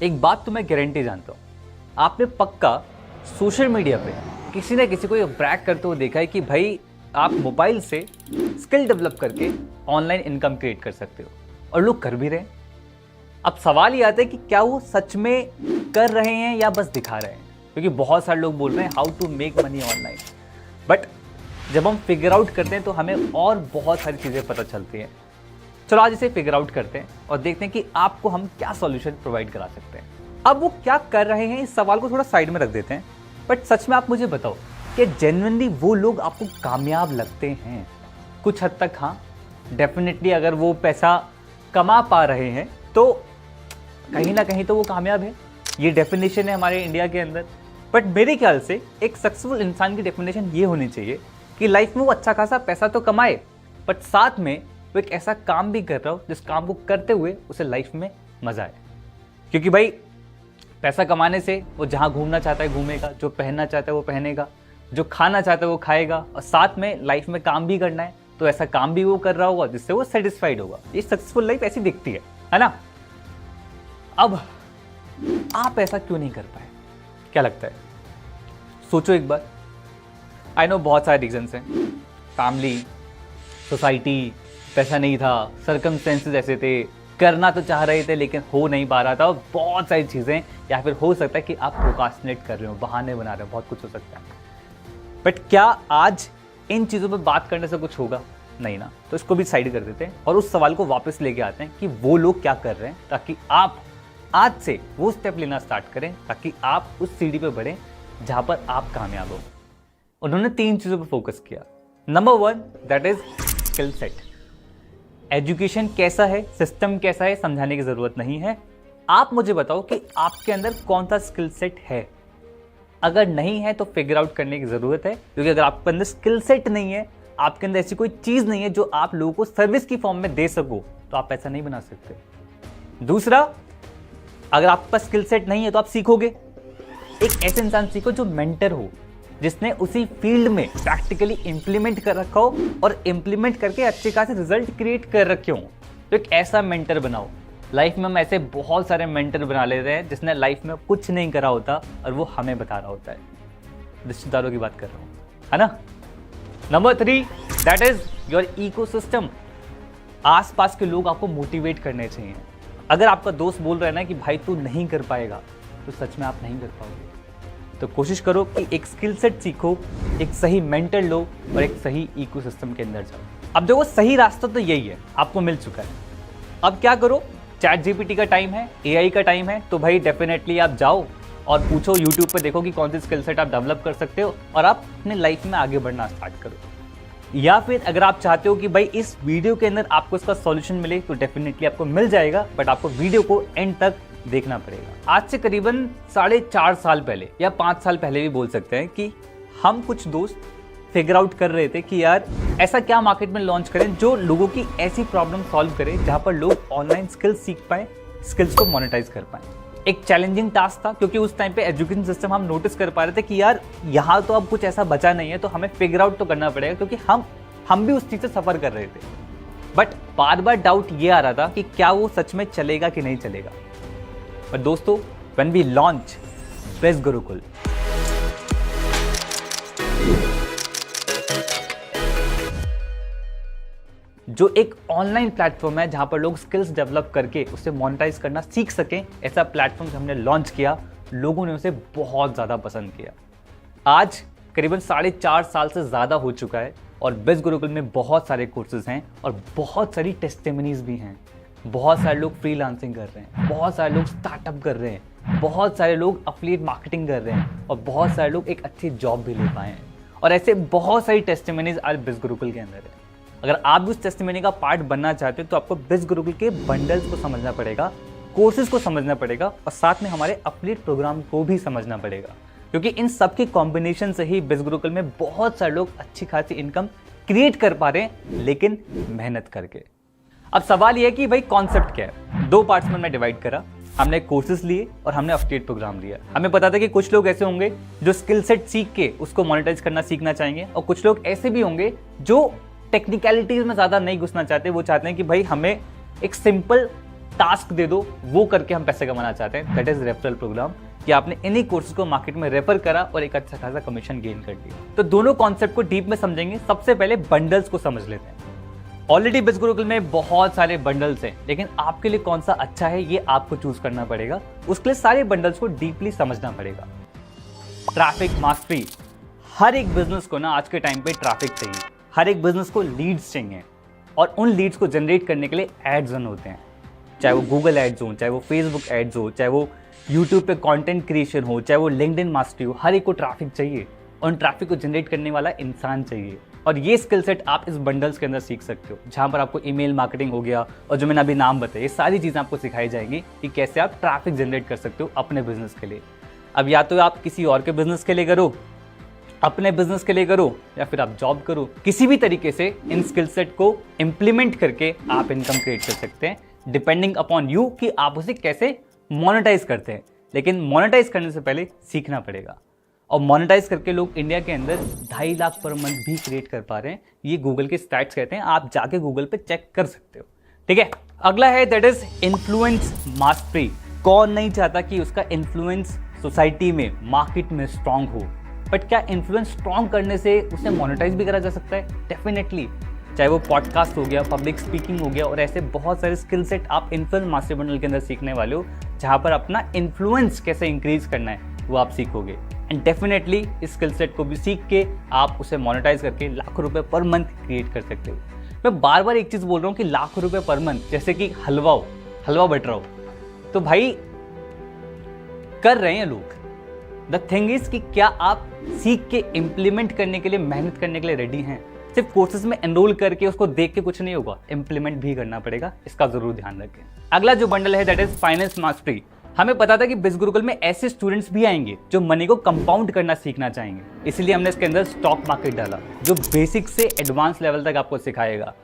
एक बात तो मैं गारंटी जानता हूँ, आपने पक्का सोशल मीडिया पे किसी न किसी को ये ब्रैग करते हुए देखा है कि भाई आप मोबाइल से स्किल डेवलप करके ऑनलाइन इनकम क्रिएट कर सकते हो, और लोग कर भी रहे हैं। अब सवाल ये आता है कि क्या वो सच में कर रहे हैं या बस दिखा रहे हैं, क्योंकि बहुत सारे लोग बोल रहे हैं how to make money online, but जब हम फिगर आउट करते हैं तो हमें और बहुत सारी चीज़ें पता चलती हैं। चलो आज इसे फिगर आउट करते हैं और देखते हैं कि आपको हम क्या सॉल्यूशन प्रोवाइड करा सकते हैं। अब वो क्या कर रहे हैं इस सवाल को थोड़ा साइड में रख देते हैं, बट सच में आप मुझे बताओ कि जेन्युइनली वो लोग आपको कामयाब लगते हैं? कुछ हद तक हाँ, डेफिनेटली अगर वो पैसा कमा पा रहे हैं तो कहीं ना कहीं तो वो कामयाब है। ये डेफिनेशन है हमारे इंडिया के अंदर। बट मेरे ख्याल से एक सक्सेसफुल इंसान की डेफिनेशन ये होनी चाहिए कि लाइफ में वो अच्छा खासा पैसा तो कमाए, बट साथ में वो एक ऐसा काम भी कर रहा हो जिस काम को करते हुए उसे लाइफ में मजा आए। क्योंकि भाई पैसा कमाने से वो जहाँ घूमना चाहता है घूमेगा, जो पहनना चाहता है वो पहनेगा, जो खाना चाहता है वो खाएगा, और साथ में लाइफ में काम भी करना है तो ऐसा काम भी वो कर रहा होगा जिससे वो सेटिस्फाइड होगा। ये सक्सेसफुल लाइफ ऐसी दिखती है ना। अब आप ऐसा क्यों नहीं कर पाए, क्या लगता है? सोचो एक बार। आई नो बहुत सारे रीजंस हैं, फैमिली, सोसाइटी, पैसा नहीं था, सर्कमस्टेंसेस ऐसे थे, करना तो चाह रहे थे लेकिन हो नहीं पा रहा था, और बहुत सारी चीज़ें, या फिर हो सकता है कि आप प्रोकास्टिनेट कर रहे हो, बहाने बना रहे हो, बहुत कुछ हो सकता है। बट क्या आज इन चीज़ों पर बात करने से कुछ होगा? नहीं ना। तो इसको भी साइड कर देते हैं और उस सवाल को वापस लेके आते हैं कि वो लोग क्या कर रहे हैं, ताकि आप आज से वो स्टेप लेना स्टार्ट करें, ताकि आप उस सीढ़ी पे बढ़ें जहां पर आप कामयाब हो। उन्होंने 3 चीज़ों पर फोकस किया। Number 1 that is skill set. Education कैसा है, सिस्टम कैसा है, समझाने की जरूरत नहीं है। आप मुझे बताओ कि आपके अंदर कौन सा स्किल सेट है। अगर नहीं है तो फिगर आउट करने की जरूरत है, क्योंकि अगर आपके अंदर स्किल सेट नहीं है, आपके अंदर ऐसी कोई चीज नहीं है जो आप लोगों को सर्विस की फॉर्म में दे सको, तो आप पैसा नहीं बना सकते। दूसरा, अगर आपके पास स्किल सेट नहीं है तो आप सीखोगे। एक ऐसे इंसान सीखो जो मेंटर हो, जिसने उसी फील्ड में प्रैक्टिकली इंप्लीमेंट कर रखा हो और इंप्लीमेंट करके अच्छे खासे रिजल्ट क्रिएट कर रखे हो। तो एक ऐसा मेंटर बनाओ। लाइफ में हम ऐसे बहुत सारे मेंटर बना लेते हैं जिसने लाइफ में कुछ नहीं करा होता और वो हमें बता रहा होता है। रिश्तेदारों की बात कर रहा हूँ, है ना। Number 3 that is your ecosystem. आसपास के लोग आपको मोटिवेट करने चाहिए। अगर आपका दोस्त बोल रहा है ना कि भाई तू नहीं कर पाएगा, तो सच में आप नहीं कर पाओगे। तो कोशिश करो कि एक स्किल सेट सीखो, एक सही मेंटर लो और एक सही इकोसिस्टम के अंदर जाओ। अब देखो सही रास्ता तो यही है, आपको मिल चुका है। अब क्या करो, चैट जीपीटी का टाइम है, एआई का टाइम है, तो भाई डेफिनेटली आप जाओ और पूछो, यूट्यूब पे देखो कि कौन सी स्किल सेट आप डेवलप कर सकते हो और आप अपने लाइफ में आगे बढ़ना स्टार्ट करो। या फिर अगर आप चाहते हो कि भाई इस वीडियो के अंदर आपको इसका सॉल्यूशन मिले, तो डेफिनेटली आपको मिल जाएगा, बट आपको वीडियो को एंड तक देखना पड़ेगा। आज से करीबन 4.5 साल पहले या 5 साल पहले भी बोल सकते हैं कि हम कुछ दोस्त फिगर आउट कर रहे थे कि यार ऐसा क्या मार्केट में लॉन्च करें जो लोगों की ऐसी प्रॉब्लम सॉल्व करे जहां पर लोग ऑनलाइन स्किल्स सीख पाए, स्किल्स को मोनेटाइज कर पाए। एक चैलेंजिंग टास्क था, क्योंकि उस टाइम पे एजुकेशन सिस्टम हम नोटिस कर पा रहे थे कि यार यहाँ तो अब कुछ ऐसा बचा नहीं है, तो हमें फिगर आउट तो करना पड़ेगा, क्योंकि हम भी उस चीज से सफर कर रहे थे। बट बार बार डाउट ये आ रहा था कि क्या वो सच में चलेगा कि नहीं चलेगा। पर दोस्तों, when we launch best Gurukul, जो एक ऑनलाइन प्लेटफॉर्म है जहां पर लोग स्किल्स डेवलप करके उसे मोनेटाइज करना सीख सकें, ऐसा प्लेटफॉर्म हमने लॉन्च किया, लोगों ने उसे बहुत ज्यादा पसंद किया। आज करीबन 4.5 साल से ज्यादा हो चुका है और बेस्ट गुरुकुल में बहुत सारे कोर्सेज हैं और बहुत सारी टेस्टिमनीज भी हैं। बहुत सारे लोग फ्रीलांसिंग कर रहे हैं, बहुत सारे लोग स्टार्टअप कर रहे हैं, बहुत सारे लोग एफिलिएट मार्केटिंग कर रहे हैं और बहुत सारे लोग एक अच्छी जॉब भी ले पाए हैं। और ऐसे बहुत सारी टेस्टिमनीज आज बेस्ट गुरुकुल के अंदर है। अगर आप भी उस टेस्टिमनी का पार्ट बनना चाहते हो तो आपको बेस्ट गुरुकुल के बंडल्स को समझना पड़ेगा, कोर्सेज को समझना पड़ेगा और साथ में हमारे एफिलिएट प्रोग्राम को भी समझना पड़ेगा, क्योंकि इन सब के कॉम्बिनेशन से ही बेस्ट गुरुकुल में बहुत सारे लोग अच्छी खासी इनकम क्रिएट कर पा रहे हैं, लेकिन मेहनत करके। अब सवाल यह है कि भाई कॉन्सेप्ट क्या है। 2 पार्ट्स में हमने डिवाइड करा। हमने कोर्सेज लिए और हमने एफिलिएट प्रोग्राम लिया। हमें पता था कि कुछ लोग ऐसे होंगे जो स्किल सेट सीख के उसको मोनेटाइज करना सीखना चाहेंगे, और कुछ लोग ऐसे भी होंगे जो टेक्निकलिटीज में ज्यादा नहीं घुसना चाहते। वो चाहते हैं कि भाई हमें एक सिंपल टास्क दे दो, वो करके हम पैसे कमाना चाहते हैं। दैट इज रेफरल प्रोग्राम, कि आपने इन्हीं कोर्सेज को मार्केट में रेफर करा और एक अच्छा खासा कमीशन गेन कर लिया। तो दोनों कॉन्सेप्ट को डीप में समझेंगे। सबसे पहले बंडल्स को समझ लेते हैं। ऑलरेडी बिज गुरुकुल में बहुत सारे बंडल्स हैं, लेकिन आपके लिए कौन सा अच्छा है ये आपको चूज करना पड़ेगा। उसके लिए सारे बंडल्स को डीपली समझना पड़ेगा। ट्रैफिक मास्टरी, हर एक बिजनेस को ना आज के टाइम पे ट्रैफिक चाहिए, हर एक बिजनेस को लीड्स चाहिए, और उन लीड्स को जनरेट करने के लिए एड्स रन होते हैं। चाहे वो गूगल एड्स हो, चाहे वो फेसबुक एड्स हो, चाहे वो यूट्यूब पे कंटेंट क्रिएशन हो, चाहे वो लिंक्डइन मास्टरी हो, हर एक को ट्रैफिक चाहिए और उन ट्रैफिक को जनरेट करने वाला इंसान चाहिए। और ये स्किल सेट आप इस बंडल्स के अंदर सीख सकते हो, जहां पर आपको ईमेल मार्केटिंग हो गया और जो मैंने अभी नाम बताया, ये सारी चीज़ें आपको सिखाई जाएंगी कि कैसे आप ट्रैफिक जनरेट कर सकते हो अपने बिजनेस के लिए। अब या तो आप किसी और के बिजनेस के लिए करो, अपने बिजनेस के लिए करो, या फिर आप जॉब करो, किसी भी तरीके से इन स्किल सेट को इम्प्लीमेंट करके आप इनकम क्रिएट कर सकते हैं, डिपेंडिंग अपॉन यू कि आप उसे कैसे मोनेटाइज करते हैं। लेकिन मोनेटाइज करने से पहले सीखना पड़ेगा, और मोनेटाइज करके लोग इंडिया के अंदर 2.5 लाख पर मंथ भी क्रिएट कर पा रहे हैं। ये गूगल के स्टैट्स कहते हैं, आप जाके गूगल पे चेक कर सकते हो। ठीक है, अगला है दैट इज इन्फ्लुएंस मास्टरी। कौन नहीं चाहता कि उसका इन्फ्लुएंस सोसाइटी में, मार्केट में स्ट्रांग हो, बट क्या इन्फ्लुएंस स्ट्रांग करने से उसे मोनेटाइज भी करा जा सकता है? डेफिनेटली। चाहे वो पॉडकास्ट हो गया, पब्लिक स्पीकिंग हो गया, और ऐसे बहुत सारे स्किल सेट आप इन्फ्लुएंस मास्टरी बंडल के अंदर सीखने वाले हो, जहां पर अपना इन्फ्लुएंस कैसे इंक्रीज करना है वो आप सीखोगे। एंड डेफिनेटली इस स्किल सेट को भी सीख के आप उसे मोनेटाइज करके लाखों रुपए पर मंथ क्रिएट कर सकते हो। मैं बार बार एक चीज बोल रहा हूँ कि लाखों रुपए पर मंथ, जैसे कि हलवा बट रहा हो, तो भाई कर रहे हैं लोग। द थिंग इज कि क्या आप सीख के इम्प्लीमेंट करने के लिए, मेहनत करने के लिए रेडी हैं? सिर्फ कोर्सेज में एनरोल करके उसको देख के कुछ नहीं होगा, इम्प्लीमेंट भी करना पड़ेगा, इसका जरूर ध्यान रखें। अगला जो बंडल है दैट इज फाइनेंस मास्टरी। हमें पता था कि बिज गुरुकुल में ऐसे स्टूडेंट्स भी आएंगे जो मनी को कंपाउंड करना सीखना चाहेंगे, इसलिए हमने इसके अंदर स्टॉक मार्केट डाला, जो बेसिक से एडवांस लेवल तक आपको सिखाएगा।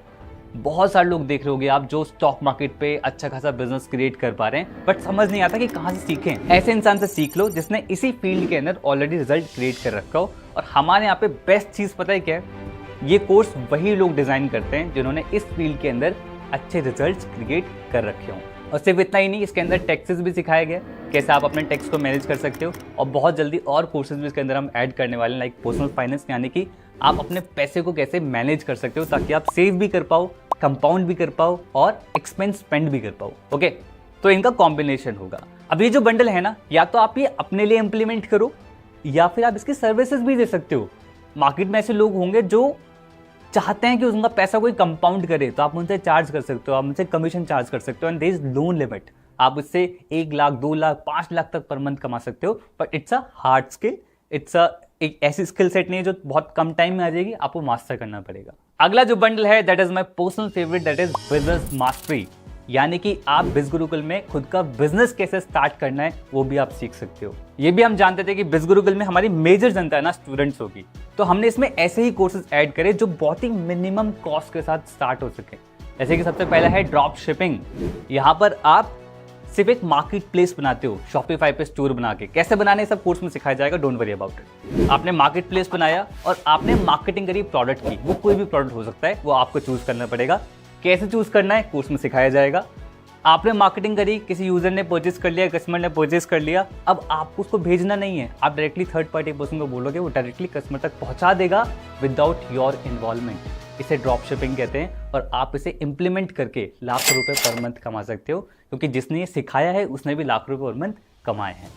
बहुत सारे लोग देख रहे होंगे आप जो स्टॉक मार्केट पे अच्छा खासा बिजनेस क्रिएट कर पा रहे हैं, बट समझ नहीं आता कि कहाँ से सीखें। ऐसे इंसान से सीख लो जिसने इसी फील्ड के अंदर ऑलरेडी रिजल्ट क्रिएट कर रखा हो। और हमारे यहाँ पे बेस्ट चीज पता है क्या है? ये कोर्स वही लोग डिजाइन करते हैं जिन्होंने इस फील्ड के अंदर अच्छे रिजल्ट्स क्रिएट कर रखे हों। और सिर्फ इतना ही नहीं, इसके अंदर टैक्सेस भी सिखाया गया, कैसे आप अपने टैक्स को मैनेज कर सकते हो। और बहुत जल्दी और कोर्सेज भी इसके अंदर हम ऐड करने वाले हैं, लाइक पर्सनल फाइनेंस, यानी कि आप अपने पैसे को कैसे मैनेज कर सकते हो ताकि आप सेव भी कर पाओ, कंपाउंड भी कर पाओ और एक्सपेंस स्पेंड भी कर पाओ। ओके, तो इनका कॉम्बिनेशन होगा। अब ये जो बंडल है ना, या तो आप ये अपने लिए इंप्लीमेंट करो, या फिर आप इसकी सर्विसेज भी दे सकते हो। मार्केट में ऐसे लोग होंगे जो चाहते हैं कि उनका पैसा कोई कंपाउंड करे, तो आप उनसे चार्ज कर सकते हो, आप उनसे कमीशन चार्ज कर सकते हो। And there is no limit, आप उससे 1 लाख, 2 लाख, 5 लाख तक पर मंथ कमा सकते हो। But it's a hard skill, it's एक ऐसी स्किल सेट नहीं है जो बहुत कम टाइम में आ जाएगी, आपको मास्टर करना पड़ेगा। अगला जो बंडल है that is my personal favourite, that is business mastery, यानी कि आप बिज गुरुकुल में खुद का बिजनेस कैसे स्टार्ट करना है वो भी आप सीख सकते हो। ये भी हम जानते थे कि बिज गुरुकुल में हमारी मेजर जनता है ना स्टूडेंट्स होगी, तो हमने इसमें ऐसे ही कोर्सेज ऐड करे जो बहुत ही मिनिमम कॉस्ट के साथ स्टार्ट हो सके। जैसे कि सबसे पहला है ड्रॉप शिपिंग। यहाँ पर आप सिर्फ एक मार्केट प्लेस बनाते हो, शॉपिफाई पे स्टोर बना के। कैसे बनाने सब कोर्स में सिखाया जाएगा, डोंट वरी अबाउट इट। आपने मार्केट प्लेस बनाया और आपने मार्केटिंग करी प्रोडक्ट की, वो कोई भी प्रोडक्ट हो सकता है, वो आपको चूज करना पड़ेगा। कैसे चूज करना है कोर्स में सिखाया जाएगा। आपने मार्केटिंग करी, किसी यूजर ने परचेज कर लिया, कस्टमर ने परचेज कर लिया, अब आपको उसको भेजना नहीं है, आप डायरेक्टली थर्ड पार्टी पर्सन को बोलोगे, वो डायरेक्टली कस्टमर तक पहुंचा देगा विदाउट योर इन्वॉल्वमेंट। इसे ड्रॉप शिपिंग कहते हैं और आप इसे इंप्लीमेंट करके लाखों रुपए पर मंथ कमा सकते हो, क्योंकि जिसने ये सिखाया है उसने भी लाख रुपए पर मंथ कमाए हैं।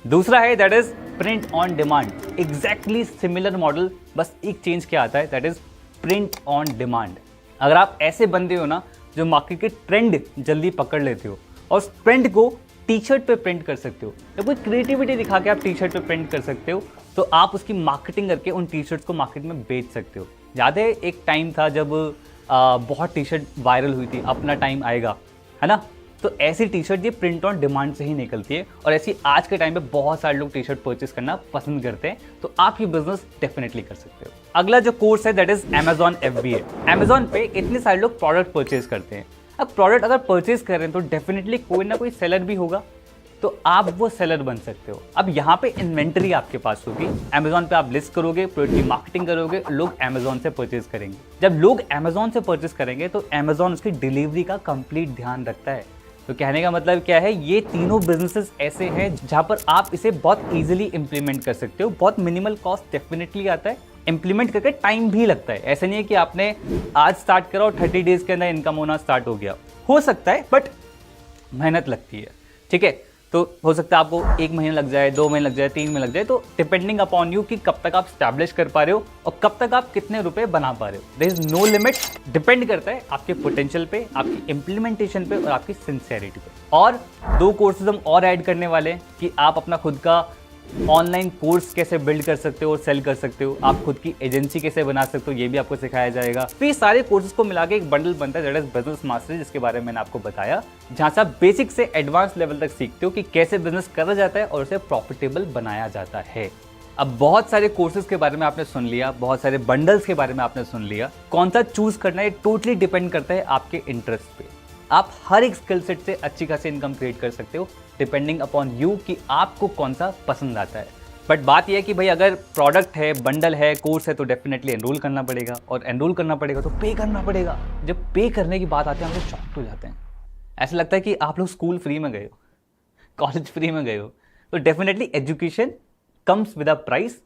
दूसरा है that is print on demand. Exactly similar model, बस एक चेंज क्या आता है, that is print on demand. अगर आप ऐसे बंदे हो ना जो मार्केट के ट्रेंड जल्दी पकड़ लेते हो और उस ट्रेंड को टी शर्ट पे प्रिंट कर सकते हो, या कोई क्रिएटिविटी दिखा के आप टी शर्ट पे प्रिंट कर सकते हो, तो आप उसकी मार्केटिंग करके उन टी शर्ट्स को मार्केट में बेच सकते हो। याद है एक टाइम था जब बहुत टी शर्ट वायरल हुई थी, अपना टाइम आएगा, है ना? तो ऐसी टी शर्ट ये प्रिंट ऑन डिमांड से ही निकलती है, और ऐसी आज के टाइम पे बहुत सारे लोग टी शर्ट परचेस करना पसंद करते हैं, तो आप ये बिजनेस डेफिनेटली कर सकते हो। अगला जो कोर्स है that is Amazon FBA। Amazon पे इतने सारे लोग प्रोडक्ट परचेज करते हैं। अब प्रोडक्ट अगर परचेज कर रहे हैं तो डेफिनेटली कोई ना कोई सेलर भी होगा, तो आप वो सेलर बन सकते हो। अब यहाँ पे इन्वेंटरी आपके पास होगी, Amazon पे आप लिस्ट करोगे, प्रोडक्ट की मार्केटिंग करोगे, लोग Amazon से परचेज करेंगे। जब लोग Amazon से परचेज करेंगे तो Amazon उसकी डिलीवरी का कंप्लीट ध्यान रखता है। तो कहने का मतलब क्या है, ये तीनों बिजनेसेस ऐसे हैं जहां पर आप इसे बहुत इजीली इंप्लीमेंट कर सकते हो। बहुत मिनिमल कॉस्ट डेफिनेटली आता है, इंप्लीमेंट करके टाइम भी लगता है। ऐसा नहीं है कि आपने आज स्टार्ट करा और 30 डेज के अंदर इनकम होना स्टार्ट हो गया। हो सकता है बट मेहनत लगती है, ठीक है। तो हो सकता है आपको 1 महीना लग जाए, 2 महीने लग जाए, 3 महीने लग जाए, तो डिपेंडिंग अपॉन यू कि कब तक आप स्टैब्लिश कर पा रहे हो और कब तक आप कितने रुपए बना पा रहे हो। There is no limit, depend करता है आपके पोटेंशियल पे, आपकी इंप्लीमेंटेशन पे और आपकी सिंसियरिटी पे। और 2 कोर्सेज हम और ऐड करने वाले हैं कि आप अपना खुद का ऑनलाइन कोर्स कैसे बिल्ड कर सकते हो और सेल कर सकते हो, आप खुद की एजेंसी कैसे बना सकते हो, ये भी आपको सिखाया जाएगा। तो ये सारे कोर्सेज को मिला के एक बंडल बनता है दैट इज बिजनेस मास्टरी, जिसके बारे में मैंने आपको बताया, जहां से आप बेसिक से एडवांस लेवल तक सीखते हो कि कैसे बिजनेस करा जाता है और उसे प्रॉफिटेबल बनाया जाता है। अब बहुत सारे कोर्सेज के बारे में आपने सुन लिया, बहुत सारे बंडल्स के बारे में आपने सुन लिया, कौन सा चूज करना है टोटली डिपेंड करता है आपके इंटरेस्ट पे। आप हर एक स्किल सेट से अच्छी खासी इनकम क्रिएट कर सकते हो डिपेंडिंग अपॉन यू कि आपको कौन सा पसंद आता है। बट बात यह है कि भाई अगर प्रोडक्ट है, बंडल है, कोर्स है तो डेफिनेटली एनरोल करना पड़ेगा, और एनरोल करना पड़ेगा तो पे करना पड़ेगा। जब पे करने की बात आती है हम लोग शॉक हो जाते हैं, ऐसा लगता है कि आप लोग स्कूल फ्री में गए हो, कॉलेज फ्री में गए हो। तो definitely education comes with a price,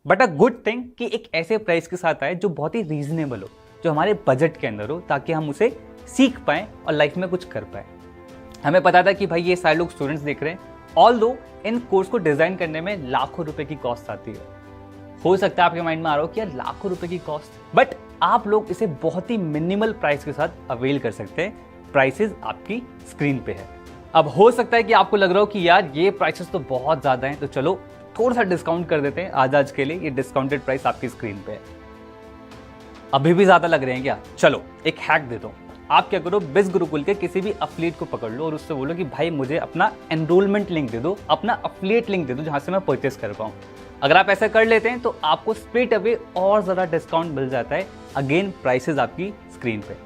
but a good thing कि एक ऐसे प्राइस के साथ आए जो बहुत ही रीजनेबल हो, जो हमारे बजट के अंदर हो, ताकि हम उसे सीख पाएं और लाइफ में कुछ कर पाएं। हमें पता था कि भाई ये सारे लोग स्टूडेंट्स देख रहे हैं, ऑल्दो इन कोर्स को डिजाइन करने में लाखों रुपए की कॉस्ट आती है। हो सकता है आपके माइंड में आ रहा हो कि यार लाखों रुपए की कॉस्ट, बट आप लोग इसे बहुत ही मिनिमल प्राइस के साथ अवेल कर सकते हैं। प्राइसेस आपकी स्क्रीन पे है। अब हो सकता है कि आपको लग रहा हो कि यार ये प्राइसेस तो बहुत ज्यादा हैं, तो चलो थोड़ा सा डिस्काउंट कर देते हैं आज के लिए। ये डिस्काउंटेड प्राइस आपकी स्क्रीन पे है। अभी भी ज्यादा लग रहे हैं क्या? चलो एक हैक देता हूं। आप क्या करो, बिज गुरुकुल के किसी भी अफिलिएट को पकड़ लो और उससे बोलो कि भाई मुझे अपना एनरोलमेंट लिंक दे दो, अपना अफिलिएट लिंक दे दो जहां से मैं परचेस कर पाऊं। अगर आप ऐसा कर लेते हैं तो आपको स्ट्रेट अवे और ज्यादा डिस्काउंट मिल जाता है। अगेन प्राइसेस आपकी स्क्रीन पे।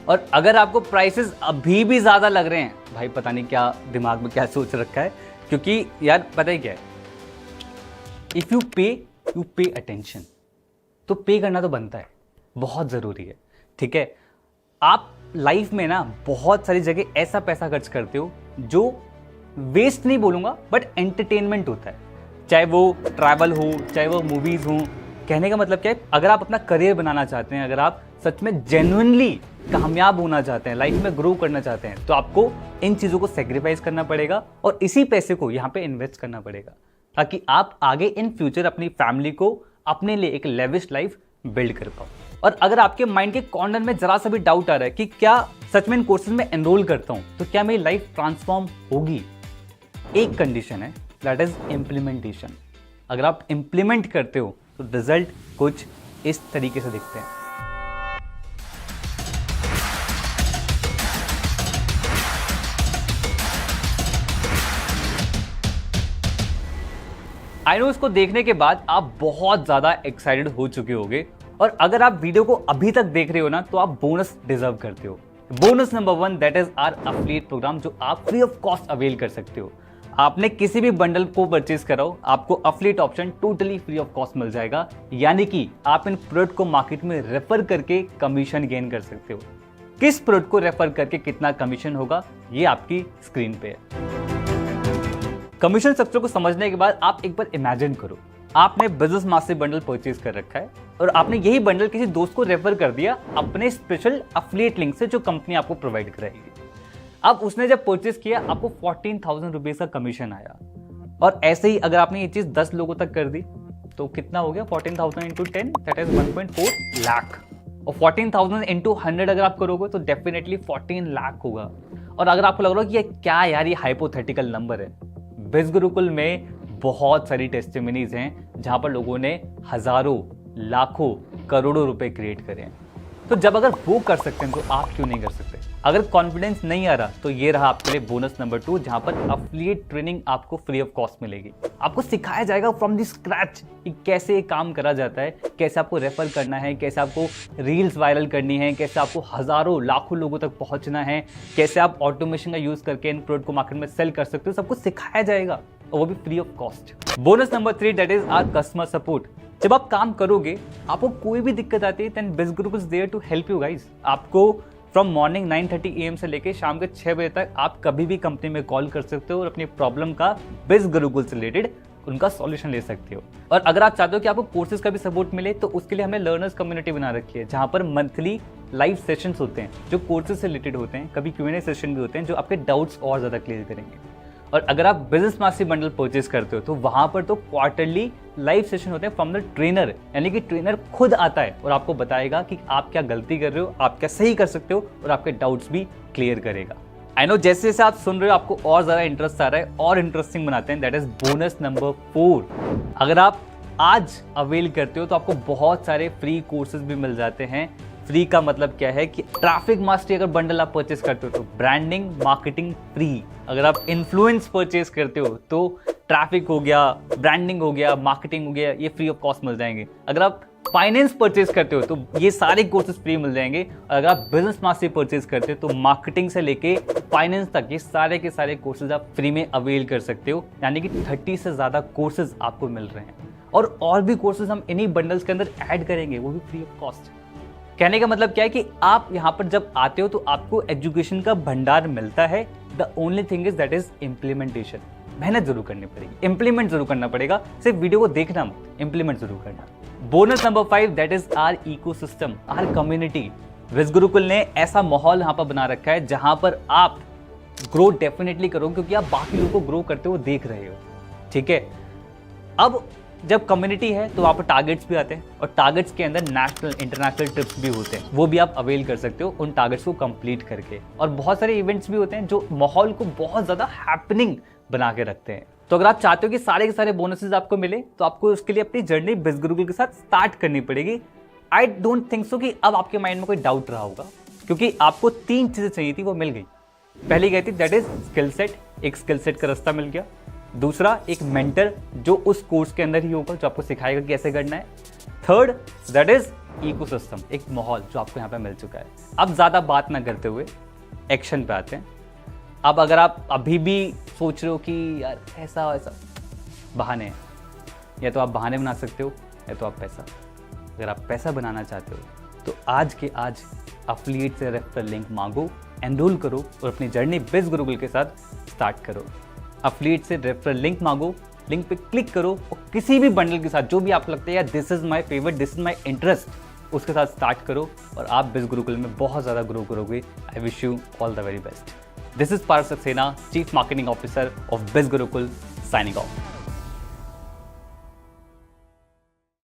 और अगर आपको प्राइसेस अभी भी ज्यादा लग रहे हैं, भाई पता नहीं क्या दिमाग में क्या सोच रखा है, क्योंकि यार पता ही क्या है, इफ यू पे अटेंशन, तो पे करना तो बनता है, बहुत जरूरी है, ठीक है। आप लाइफ में ना बहुत सारी जगह ऐसा पैसा खर्च करते हो जो वेस्ट नहीं बोलूंगा बट एंटरटेनमेंट होता है, चाहे वो ट्रैवल हो, चाहे वो मूवीज हो। कहने का मतलब क्या है, अगर आप अपना करियर बनाना चाहते हैं, अगर आप सच में जेन्युइनली कामयाब होना चाहते हैं, लाइफ में ग्रो करना चाहते हैं, तो आपको इन चीजों को सेक्रीफाइस करना पड़ेगा और इसी पैसे को यहाँ पे इन्वेस्ट करना पड़ेगा, ताकि आप आगे इन फ्यूचर अपनी फैमिली को, अपने लिए एक लेविश लाइफ बिल्ड कर पाओ। और अगर आपके माइंड के कॉर्नर में जरा सा भी डाउट आ रहा है कि क्या सच में इन कोर्सेज में एनरोल करता हूं तो क्या मेरी लाइफ ट्रांसफॉर्म होगी, एक कंडीशन है, दैट इज इंप्लीमेंटेशन। अगर आप इंप्लीमेंट करते हो तो रिजल्ट कुछ इस तरीके से दिखते हैं। आई नो इसको देखने के बाद आप बहुत ज्यादा एक्साइटेड हो चुके होंगे, और अगर आप वीडियो को अभी तक देख रहे हो ना तो आप बोनस डिजर्व करते हो। Bonus number 1 that is our affiliate programme, जो आप फ्री ऑफ कॉस्ट अवेल कर सकते हो। आपने किसी भी बंडल को परचेज कराओ, आपको affiliate option totally free of cost मिल जाएगा, यानी कि आप इन प्रोडक्ट को मार्केट में रेफर करके कमीशन गेन कर सकते हो। किस प्रोडक्ट को रेफर करके कितना कमीशन होगा ये आपकी स्क्रीन पे है। कमीशन स्ट्रक्चर को समझने के बाद आप एक बार इमेजिन करो, आपने बिजनेस मास्टरी बंडल परचेज कर रखा है और आपने यही बंडल किसी दोस्त को रेफर कर दिया अपने स्पेशल अफिलिएट लिंक से जो कंपनी आपको प्रोवाइड कराएगी। अब उसने जब परचेज किया आपको 14,000 रुपीज का कमीशन आया, और ऐसे ही अगर आपने ये चीज 10 लोगों तक कर दी तो कितना हो गया, 14,000 इंटू 10 दैट इज 1.4 लाख, और 14,000 इंटू 100 अगर आप करोगे तो डेफिनेटली 14 लाख होगा। और अगर आपको लग रहा है कि ये क्या यार, ये हाइपोथेटिकल नंबर है, बिज गुरुकुल में बहुत सारी टेस्टिमनीज हैं जहां पर लोगों ने हजारों, लाखों, करोड़ों रुपए क्रिएट करे हैं। तो जब अगर वो कर सकते हैं तो आप क्यों नहीं कर सकते? अगर कॉन्फिडेंस नहीं आ रहा तो ये रहा आपके लिए बोनस नंबर 2, जहां पर अफिलिएट ट्रेनिंग आपको फ्री ऑफ कॉस्ट मिलेगी। आपको सिखाया जाएगा फ्रॉम द स्क्रैच कि कैसे ये काम करा जाता है, कैसे आपको रेफर करना है, कैसे आपको रील्स वायरल करनी है, कैसे आपको हजारों, लाखों लोगों तक पहुंचना है, कैसे आप ऑटोमेशन का यूज करके इन प्रोडक्ट को मार्केट में सेल कर सकते हो, सब कुछ सिखाया जाएगा और वो भी free of cost. Bonus number 3 that is our customer support. जब आप काम करोगे, आपको कोई भी दिक्कत आती है, then Biz group is there to help you guys. आपको फ्रॉम मॉर्निंग 9:30 AM से लेके शाम के 6 बजे तक आप कभी भी कंपनी में कॉल कर सकते हो और अपनी प्रॉब्लम का बिज गुरुकुल से रिलेटेड उनका सॉल्यूशन ले सकते हो। और अगर आप चाहते हो कि आपको कोर्सेज का भी सपोर्ट मिले तो उसके लिए हमने लर्नर्स कम्युनिटी बना रखी है, जहां पर मंथली लाइव सेशंस होते हैं जो कोर्सेज से रिलेटेड होते हैं, कभी Q&A सेशन भी होते हैं जो आपके डाउट्स और ज़्यादा क्लियर करेंगे। और अगर आप बिजनेस मास्टरी बंडल परचेज करते हो तो वहां पर तो क्वार्टरली लाइव सेशन होते हैं फ्रॉम द ट्रेनर, यानी कि ट्रेनर खुद आता है और आपको बताएगा कि आप क्या गलती कर रहे हो, आप क्या सही कर सकते हो और आपके डाउट्स भी क्लियर करेगा। आई नो जैसे जैसे आप सुन रहे हो आपको और ज्यादा इंटरेस्ट आ रहा है और इंटरेस्टिंग बनाते हैं, दैट इज बोनस नंबर 4। अगर आप आज अवेल करते हो तो आपको बहुत सारे फ्री कोर्सेज भी मिल जाते हैं। फ्री का मतलब क्या है कि ट्रैफिक मास्टरी अगर बंडल आप परचेस करते हो तो ब्रांडिंग मार्केटिंग फ्री। अगर आप इन्फ्लुएंस परचेस करते हो तो ट्रैफिक हो गया, ब्रांडिंग हो गया, मार्केटिंग हो गया, ये फ्री ऑफ कॉस्ट मिल जाएंगे। अगर आप फाइनेंस परचेस करते हो तो ये सारे कोर्सेज फ्री मिल जाएंगे। और अगर आप बिजनेस मास्टरी परचेस करते हो तो मार्केटिंग से लेके फाइनेंस तक ये सारे के सारे कोर्सेज आप फ्री में अवेल कर सकते हो, यानी कि 30 से ज्यादा कोर्सेज आपको मिल रहे हैं। और भी कोर्सेज हम इन्हीं बंडल्स के अंदर ऐड करेंगे, वो भी फ्री ऑफ कॉस्ट। कहने का मतलब क्या है कि आप यहाँ पर जब आते हो तो आपको एजुकेशन का भंडार मिलता है। The only thing is that is implementation. मेहनत जरूर करनी पड़ेगी, इंप्लीमेंट जरूर करना पड़ेगा, सिर्फ वीडियो को देखना मत, इंप्लीमेंट जरूर करना। Bonus number 5 that is our ecosystem, our community. Biz Gurukul ने ऐसा माहौल यहाँ पर बना रखा है जहां पर आप ग्रो डेफिनेटली करोगे, क्योंकि आप बाकी लोगों को ग्रो करते हुए देख रहे हो। ठीक है, अब जब कम्युनिटी है तो वहाँ पर टारगेट्स भी आते हैं और टारगेट्स के अंदर नेशनल इंटरनेशनल ट्रिप्स भी होते हैं, वो भी आप अवेल कर सकते हो उन टारगेट्स को कंप्लीट करके। और बहुत सारे इवेंट्स भी होते हैं जो माहौल को बहुत ज़्यादा हैपनिंग बना के रखते हैं। तो अगर आप चाहते हो कि सारे के सारे बोनसेस आपको मिले तो आपको उसके लिए अपनी जर्नी बिज गुरुकुल के साथ स्टार्ट करनी पड़ेगी। आई डोंट थिंक सो कि अब आपके माइंड में कोई डाउट रहा होगा, क्योंकि आपको 3 चीज़ें चाहिए थी, वो मिल गई। पहली गई थी दैट इज स्किल सेट, एक स्किल सेट का रास्ता मिल गया। दूसरा एक मेंटर जो उस कोर्स के अंदर ही होगा, जो आपको सिखाएगा कि कैसे करना है। थर्ड दैट इज इकोसिस्टम, एक माहौल जो आपको यहाँ पे मिल चुका है। अब ज़्यादा बात ना करते हुए एक्शन पे आते हैं। अब अगर आप अभी भी सोच रहे हो कि यार ऐसा बहाने हैं, या तो आप बहाने बना सकते हो या तो आप पैसा। अगर आप पैसा बनाना चाहते हो तो आज के आज अफिलिएट से रेफरल लिंक मांगो, एनरोल करो और अपनी जर्नी बिज गुरुकुल के साथ स्टार्ट करो। अफिलिएट से रेफरल लिंक मांगो, लिंक पे क्लिक करो और किसी भी बंडल के साथ जो भी आपको लगता है यार this is my favourite, this is my interest, उसके साथ स्टार्ट करो और आप बिज गुरुकुल में बहुत ज़्यादा ग्रो करोगे। I wish you all the very best. This is Paras Saxena, chief marketing officer of बिज गुरुकुल, साइनिंग ऑफ।